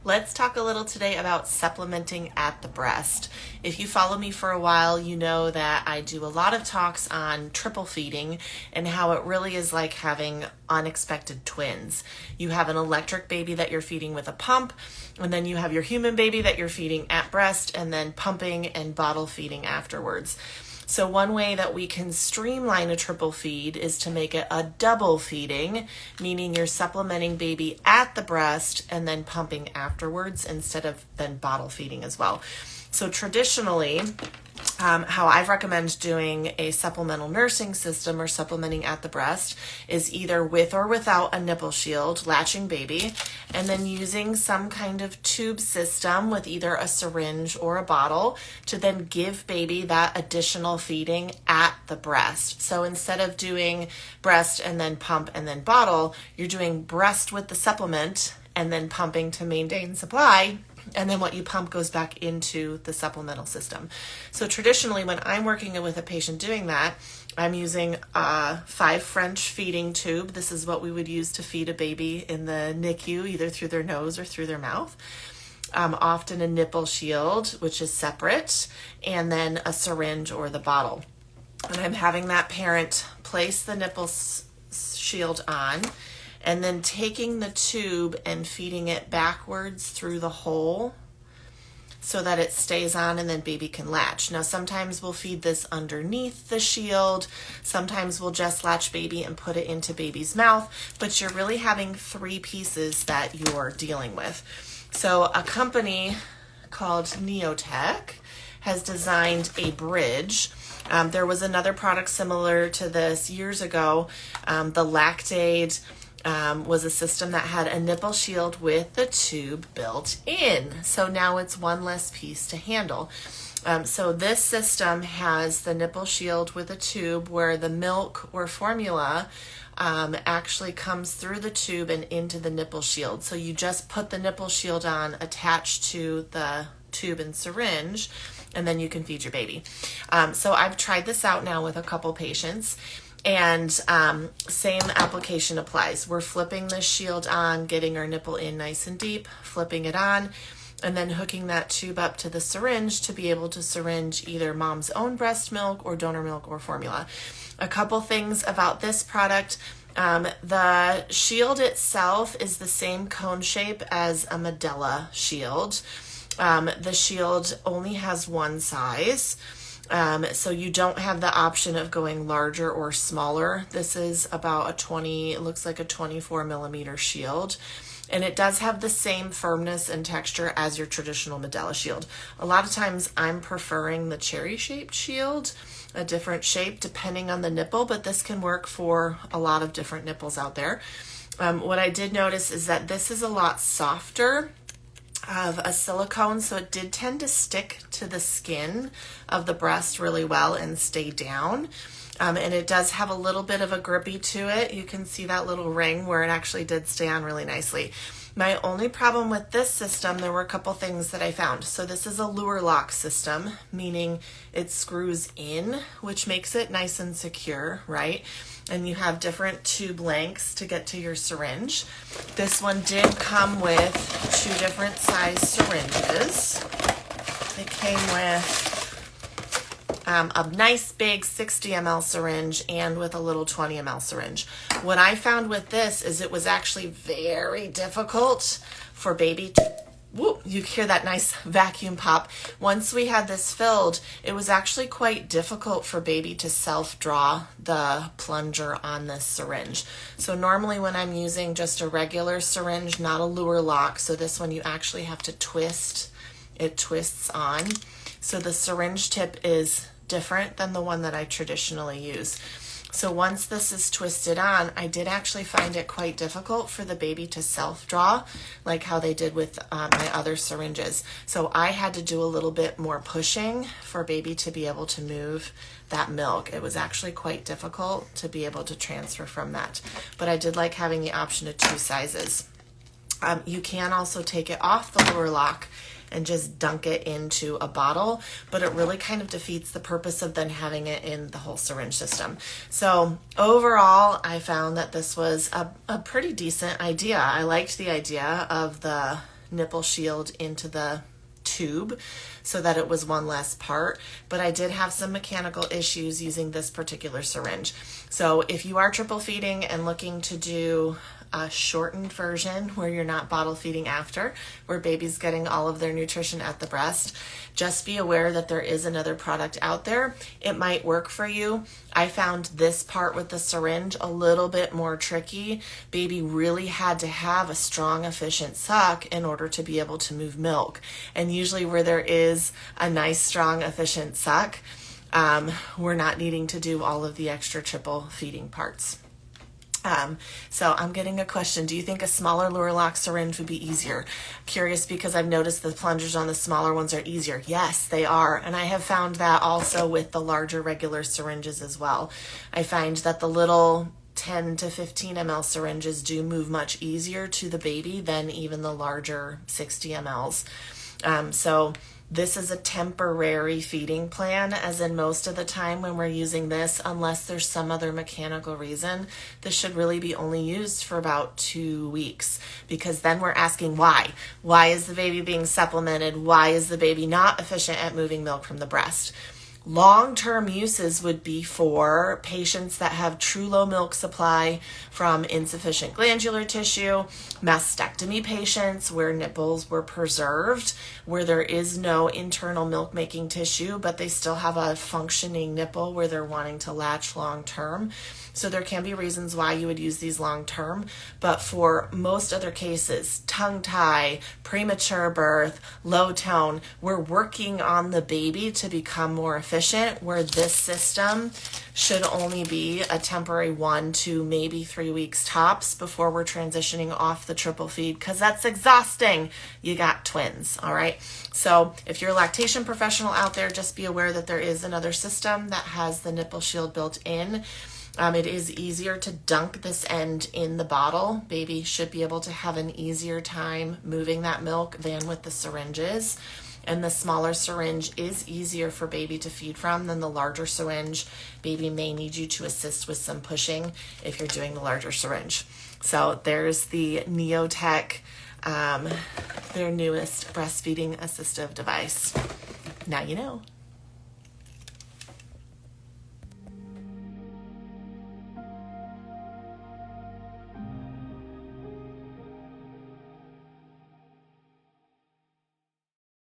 Let's talk a little today about supplementing at the breast. If you follow me for a while, you know that I do a lot of talks on triple feeding and how it really is like having unexpected twins. You have an electric baby that you're feeding with a pump, and then you have your human baby that you're feeding at breast and then pumping and bottle feeding afterwards. So one way that we can streamline a triple feed is to make it a double feeding, meaning you're supplementing baby at the breast and then pumping afterwards instead of then bottle feeding as well. So traditionally, how I've recommended doing a supplemental nursing system or supplementing at the breast is either with or without a nipple shield, latching baby, and then using some kind of tube system with either a syringe or a bottle to then give baby that additional feeding at the breast. So instead of doing breast and then pump and then bottle, you're doing breast with the supplement and then pumping to maintain supply. And then what you pump goes back into the supplemental system. So traditionally, when I'm working with a patient doing that, I'm using a 5 French feeding tube. This is what we would use to feed a baby in the NICU, either through their nose or through their mouth. Often a nipple shield, which is separate, and then a syringe or the bottle. And I'm having that parent place the nipple shield on, and then taking the tube and feeding it backwards through the hole so that it stays on and then baby can latch. Now sometimes we'll feed this underneath the shield, sometimes we'll just latch baby and put it into baby's mouth, but you're really having 3 pieces that you're dealing with. So a company called Neotech has designed a bridge. There was another product similar to this years ago, the Lactaid. Was a system that had a nipple shield with the tube built in. So now it's one less piece to handle. So this system has the nipple shield with a tube where the milk or formula actually comes through the tube and into the nipple shield. So you just put the nipple shield on attached to the tube and syringe, and then you can feed your baby. So I've tried this out now with a couple patients. And same application applies. We're flipping the shield on, getting our nipple in nice and deep, flipping it on, and then hooking that tube up to the syringe to be able to syringe either mom's own breast milk or donor milk or formula. A couple things about this product. The shield itself is the same cone shape as a Medela shield. The shield only has one size. So you don't have the option of going larger or smaller. This is about it looks like a 24 millimeter shield. And it does have the same firmness and texture as your traditional Medela shield. A lot of times I'm preferring the cherry shaped shield, a different shape depending on the nipple, but this can work for a lot of different nipples out there. What I did notice is that this is a lot softer of a silicone, so it did tend to stick to the skin of the breast really well and stay down. And it does have a little bit of a grippy to it. You can see that little ring where it actually did stay on really nicely. My only problem with this system, there were a couple things that I found. So this is a Luer lock system, meaning it screws in, which makes it nice and secure, right? And you have different tube lengths to get to your syringe. This one did come with 2 different size syringes. It came with a nice big 60 ml syringe and with a little 20 ml syringe. What I found with this is it was actually very difficult for baby to, you hear that nice vacuum pop. Once we had this filled, it was actually quite difficult for baby to self-draw the plunger on this syringe. So normally when I'm using just a regular syringe, not a Luer lock, so this one you actually have to twist, it twists on. So the syringe tip is different than the one that I traditionally use. So once this is twisted on, I did actually find it quite difficult for the baby to self-draw, like how they did with my other syringes. So I had to do a little bit more pushing for baby to be able to move that milk. It was actually quite difficult to be able to transfer from that. But I did like having the option of 2 sizes. You can also take it off the Luer lock and just dunk it into a bottle, but it really kind of defeats the purpose of then having it in the whole syringe system. So overall, I found that this was a pretty decent idea. I liked the idea of the nipple shield into the tube so that it was one less part, but I did have some mechanical issues using this particular syringe. So if you are triple feeding and looking to do a shortened version where you're not bottle feeding after, where baby's getting all of their nutrition at the breast, just be aware that there is another product out there. It might work for you. I found this part with the syringe a little bit more tricky. Baby really had to have a strong, efficient suck in order to be able to move milk. And usually where there is a nice, strong, efficient suck, we're not needing to do all of the extra triple feeding parts. So I'm getting a question. Do you think a smaller Luralox syringe would be easier? Curious because I've noticed the plungers on the smaller ones are easier. Yes, they are. And I have found that also with the larger regular syringes as well. I find that the little 10 to 15 ml syringes do move much easier to the baby than even the larger 60 mLs. So this is a temporary feeding plan, as in most of the time when we're using this, unless there's some other mechanical reason, this should really be only used for about 2 weeks, because then we're asking why. Why is the baby being supplemented? Why is the baby not efficient at moving milk from the breast? Long-term uses would be for patients that have true low milk supply from insufficient glandular tissue, mastectomy patients where nipples were preserved, where there is no internal milk-making tissue, but they still have a functioning nipple where they're wanting to latch long-term. So there can be reasons why you would use these long-term, but for most other cases, tongue tie, premature birth, low tone, we're working on the baby to become more efficient, where this system should only be a temporary 1 to maybe 3 weeks tops before we're transitioning off the triple feed, because that's exhausting. You got twins, all right? So if you're a lactation professional out there, just be aware that there is another system that has the nipple shield built in. It is easier to dunk this end in the bottle. Baby should be able to have an easier time moving that milk than with the syringes. And the smaller syringe is easier for baby to feed from than the larger syringe. Baby may need you to assist with some pushing if you're doing the larger syringe. So there's the Neotech, their newest breastfeeding assistive device. Now you know.